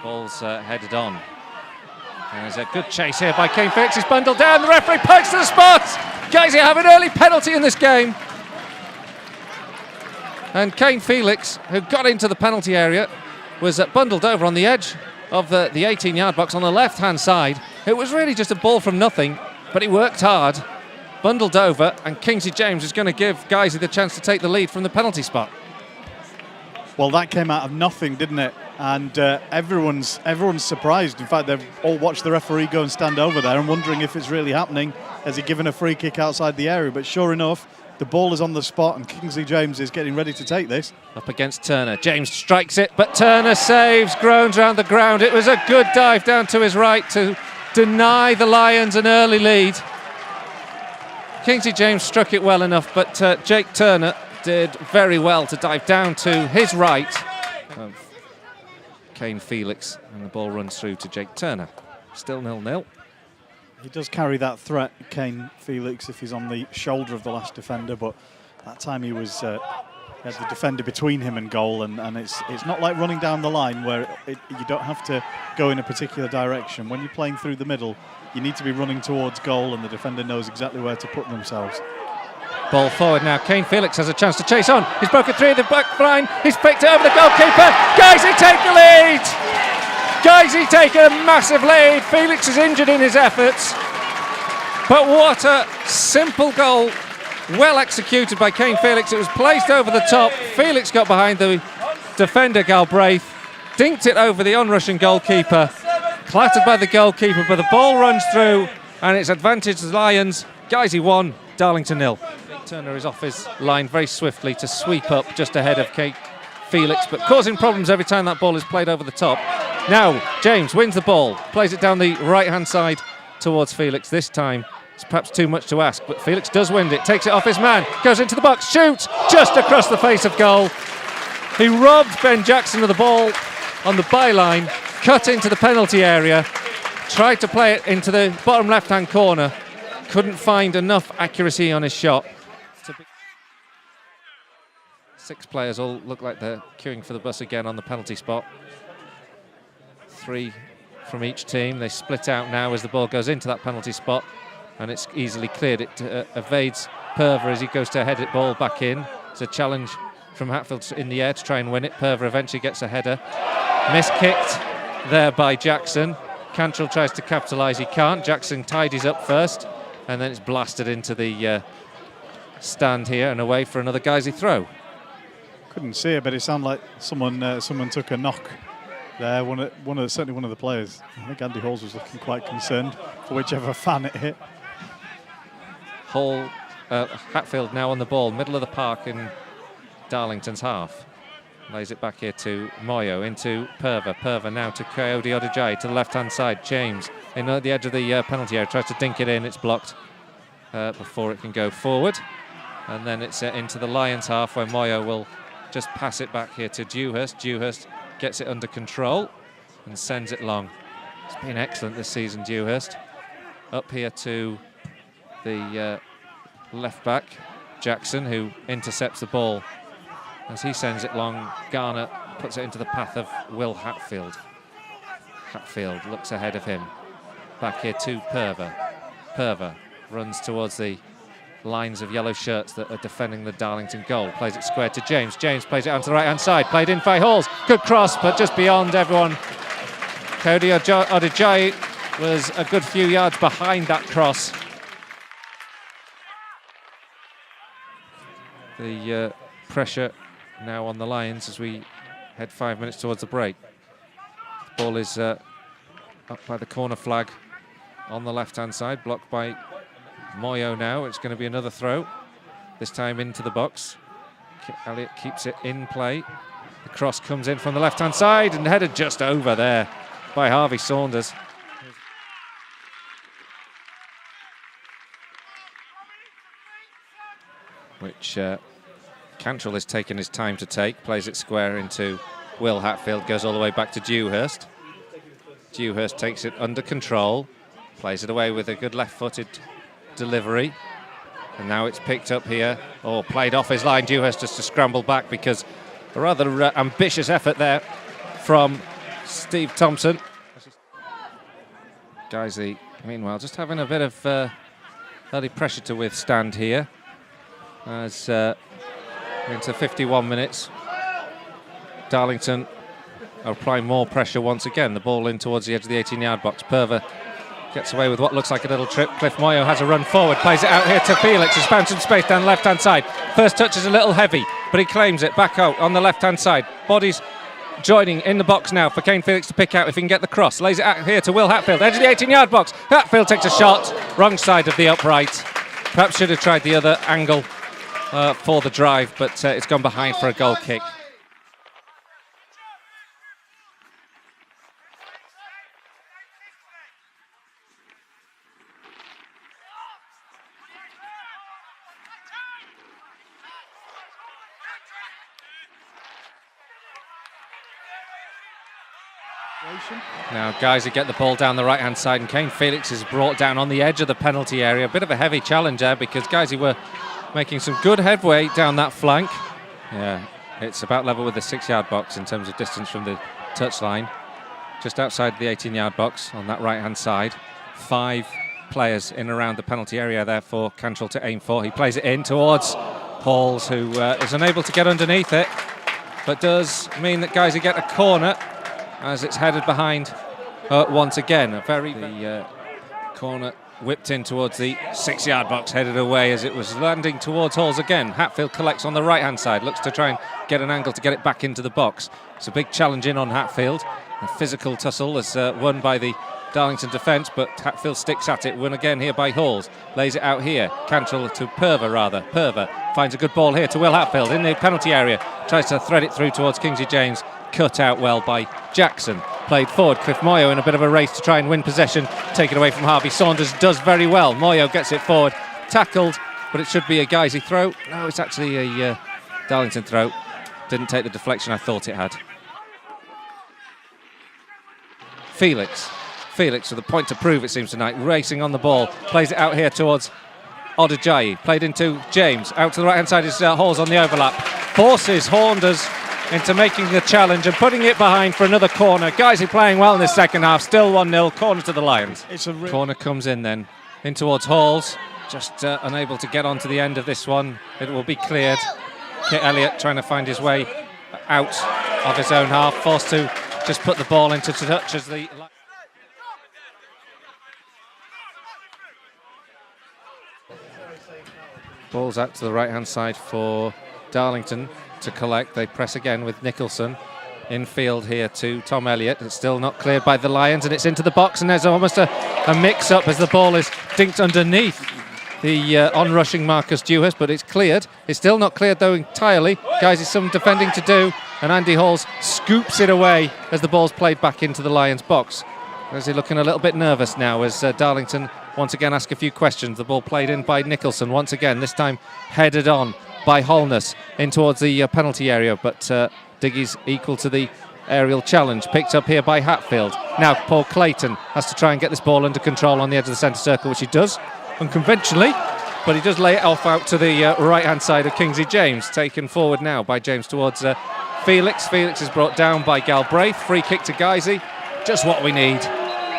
Ball's headed on. And there's a good chase here by Kane Felix. He's bundled down. The referee points to the spot. Guiseley have an early penalty in this game. And Kane Felix, who got into the penalty area, was bundled over on the edge of the 18-yard box on the left-hand side. It was really just a ball from nothing, but he worked hard, bundled over, and Kingsley James is going to give Guiseley the chance to take the lead from the penalty spot. Well, that came out of nothing, didn't it? And everyone's surprised. In fact, they've all watched the referee go and stand over there and wondering if it's really happening. Has he given a free kick outside the area? But sure enough, the ball is on the spot and Kingsley James is getting ready to take this. Up against Turner. James strikes it, but Turner saves, groans round the ground. It was a good dive down to his right to deny the Lions an early lead. Kingsley James struck it well enough, but Jake Turner did very well to dive down to his right of Kane Felix, and the ball runs through to Jake Turner. Still 0-0. He does carry that threat, Kane Felix, if he's on the shoulder of the last defender, but that time he was he had the defender between him and goal, and it's not like running down the line where you don't have to go in a particular direction. When you're playing through the middle, you need to be running towards goal, and the defender knows exactly where to put themselves. Ball forward now. Kane Felix has a chance to chase on. He's broken through the back line. He's picked it over the goalkeeper. Guiseley take the lead. Guiseley take a massive lead. Felix is injured in his efforts. But what a simple goal. Well executed by Kane Felix. It was placed over the top. Felix got behind the defender Galbraith. Dinked it over the on-rushing goalkeeper. Clattered by the goalkeeper, but the ball runs through and it's advantage to the Lions. Guiseley 1, Darlington 0. Turner is off his line very swiftly to sweep up just ahead of Kane Felix, but causing problems every time that ball is played over the top. Now James wins the ball, plays it down the right-hand side towards Felix. This time it's perhaps too much to ask, but Felix does win it, takes it off his man, goes into the box, shoots just across the face of goal. He robbed Ben Jackson of the ball on the byline, cut into the penalty area, tried to play it into the bottom left-hand corner, couldn't find enough accuracy on his shot. 6 players all look like they're queuing for the bus again on the penalty spot. 3 from each team. They split out now as the ball goes into that penalty spot, and it's easily cleared. It evades Perver as he goes to head it ball back in. It's a challenge from Hatfield in the air to try and win it. Perver eventually gets a header. Miskicked there by Jackson. Cantrell tries to capitalise. He can't. Jackson tidies up first, and then it's blasted into the stand here and away for another Guiseley throw. Couldn't see it, but it sounded like someone took a knock there. Certainly one of the players. I think Andy Halls was looking quite concerned for whichever fan it hit. Hatfield now on the ball, middle of the park in Darlington's half. Lays it back here to Moyo, into Perver. Perver now to Coyote Odejai to the left-hand side. James in at the edge of the penalty area, tries to dink it in. It's blocked before it can go forward. And then it's into the Lions half, where Moyo will just pass it back here to Dewhurst. Dewhurst gets it under control and sends it long. It's been excellent this season, Dewhurst. Up here to the left back, Jackson, who intercepts the ball. As he sends it long, Garner puts it into the path of Will Hatfield. Hatfield looks ahead of him. Back here to Perver. Perver runs towards the lines of yellow shirts that are defending the Darlington goal. Plays it square to James. James plays it onto the right-hand side. Played in by Halls. Good cross, but just beyond everyone. Cody Odejai was a good few yards behind that cross. The pressure now on the Lions as we head 5 minutes towards the break. The ball is up by the corner flag on the left-hand side, blocked by Moyo now. It's going to be another throw, this time into the box. Elliott keeps it in play. The cross comes in from the left-hand side and headed just over there by Harvey Saunders. Which Cantrell has taken his time to take. Plays it square into Will Hatfield, goes all the way back to Dewhurst. Dewhurst takes it under control, plays it away with a good left-footed delivery, and now it's picked up here, or played off his line. Dewhurst just to scramble back because a rather ambitious effort there from Steve Thompson. Guiseley, meanwhile, just having a bit of early pressure to withstand here. As into 51 minutes, Darlington are applying more pressure once again. The ball in towards the edge of the 18-yard box. Perver gets away with what looks like a little trip. Cliff Moyo has a run forward, plays it out here to Felix. He's found some space down the left-hand side. First touch is a little heavy, but he claims it back out on the left-hand side. Bodies joining in the box now for Kane Felix to pick out if he can get the cross. Lays it out here to Will Hatfield, edge of the 18-yard box. Hatfield takes a shot, wrong side of the upright. Perhaps should have tried the other angle for the drive, but it's gone behind for a goal kick. Now Guiseley get the ball down the right hand side, and Kane Felix is brought down on the edge of the penalty area. A bit of a heavy challenge there because Guiseley were making some good headway down that flank. Yeah, it's about level with the 6-yard box in terms of distance from the touchline. Just outside the 18-yard box on that right hand side. 5 players in around the penalty area there for Cantrell to aim for. He plays it in towards Halls, who is unable to get underneath it, but does mean that Guiseley get a corner as it's headed behind once again. The corner whipped in towards the 6-yard box, headed away as it was landing towards Halls again. Hatfield collects on the right-hand side, looks to try and get an angle to get it back into the box. It's a big challenge in on Hatfield. A physical tussle is won by the Darlington defence, but Hatfield sticks at it, won again here by Halls. Lays it out here, Cantrell to Perver rather. Perver finds a good ball here to Will Hatfield in the penalty area. Tries to thread it through towards Kingsley James. Cut out well by Jackson. Played forward, Cliff Moyo in a bit of a race to try and win possession. Taken away from Harvey Saunders, does very well. Moyo gets it forward, tackled, but it should be a Guiseley throw. No, it's actually a Darlington throw. Didn't take the deflection I thought it had. Felix with a point to prove, it seems tonight, racing on the ball. Plays it out here towards Odajayi. Played into James. Out to the right-hand side is Halls on the overlap. Forces Haunders into making the challenge and putting it behind for another corner. Guiseley playing well in the second half. Still 1-0. Corner to the Lions. Corner comes in then. In towards Halls. Just unable to get onto the end of this one. It will be cleared. Kit Elliott trying to find his way out of his own half. Forced to just put the ball into touch as the... Ball's out to the right-hand side for Darlington to collect. They press again with Nicholson. Infield here to Tom Elliott. It's still not cleared by the Lions, and it's into the box, and there's almost a mix-up as the ball is dinked underneath the on-rushing Marcus Dewhurst, but it's cleared. It's still not cleared, though, entirely. Guys, there's some defending to do, and Andy Halls scoops it away as the ball's played back into the Lions' box. Is he looking a little bit nervous now as Darlington once again ask a few questions. The ball played in by Nicholson once again, this time headed on by Holness in towards the penalty area, but Diggy's equal to the aerial challenge. Picked up here by Hatfield. Now Paul Clayton has to try and get this ball under control on the edge of the centre circle, which he does unconventionally, but he does lay it off out to the right-hand side of Kingsley James. Taken forward now by James towards Felix. Felix is brought down by Galbraith. Free kick to Guiseley. Just what we need.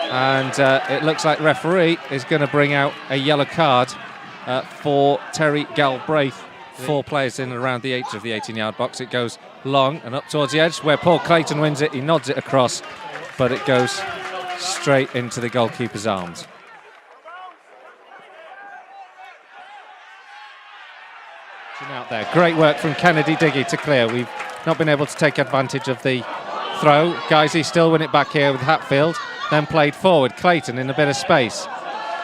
And it looks like the referee is going to bring out a yellow card for Terry Galbraith. 4 players in and around the edge of the 18-yard box. It goes long and up towards the edge where Paul Clayton wins it. He nods it across, but it goes straight into the goalkeeper's arms. Out there. Great work from Kennedy Diggy to clear. We've not been able to take advantage of the throw. Guiseley still win it back here with Hatfield. Then played forward. Clayton in a bit of space.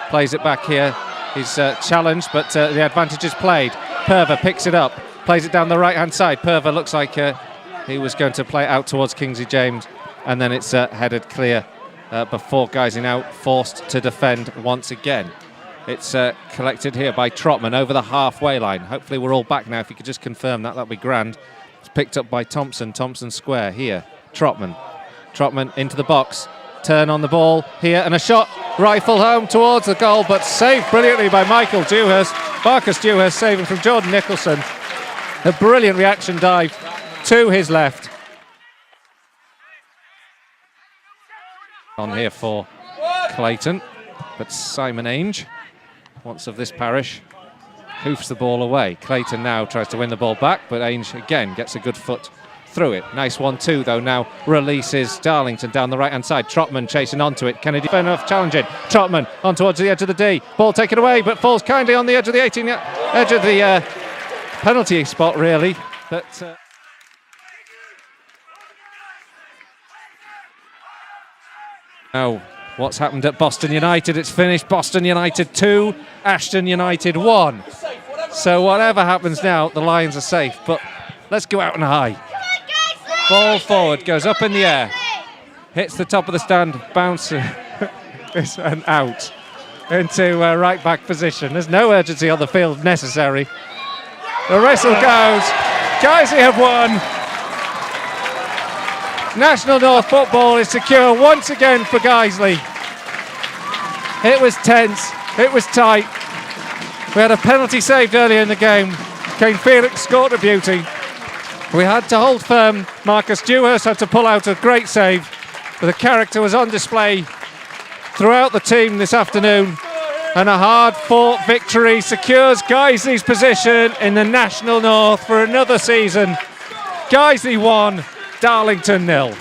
Plays it back here. He's challenged, but the advantage is played. Perver picks it up. Plays it down the right-hand side. Perver looks like he was going to play it out towards Kingsley James, and then it's headed clear before Guiseley now forced to defend once again. It's collected here by Trotman over the halfway line. Hopefully we're all back now. If you could just confirm that, that'd be grand. It's picked up by Thompson. Thompson square here. Trotman into the box. Turn on the ball here and a shot. Rifle home towards the goal, but saved brilliantly by Michael Dewhurst. Marcus Dewhurst saving from Jordan Nicholson. A brilliant reaction dive to his left. On here for Clayton, but Simon Ainge, once of this parish, hoofs the ball away. Clayton now tries to win the ball back, but Ainge again gets a good foot through it. Nice 1-2 though, now releases Darlington down the right hand side. Trotman chasing onto it. Kennedy fair enough challenging. Trotman on towards the edge of the D. Ball taken away, but falls kindly on the edge of the 18 edge of the penalty spot really. But now what's happened at Boston United? It's finished. Boston United 2, Ashton United 1. So whatever happens now, the Lions are safe. But let's go out and high. Ball forward, goes up in the air, hits the top of the stand, bounces and out into right back position. There's no urgency on the field necessary. The whistle goes. Guiseley have won. National North football is secure once again for Guiseley. It was tense, it was tight. We had a penalty saved earlier in the game. Kane Felix scored a beauty. We had to hold firm. Marcus Dewhurst had to pull out a great save. But the character was on display throughout the team this afternoon. And a hard-fought victory secures Guiseley's position in the National North for another season. Guiseley 1, Darlington 0.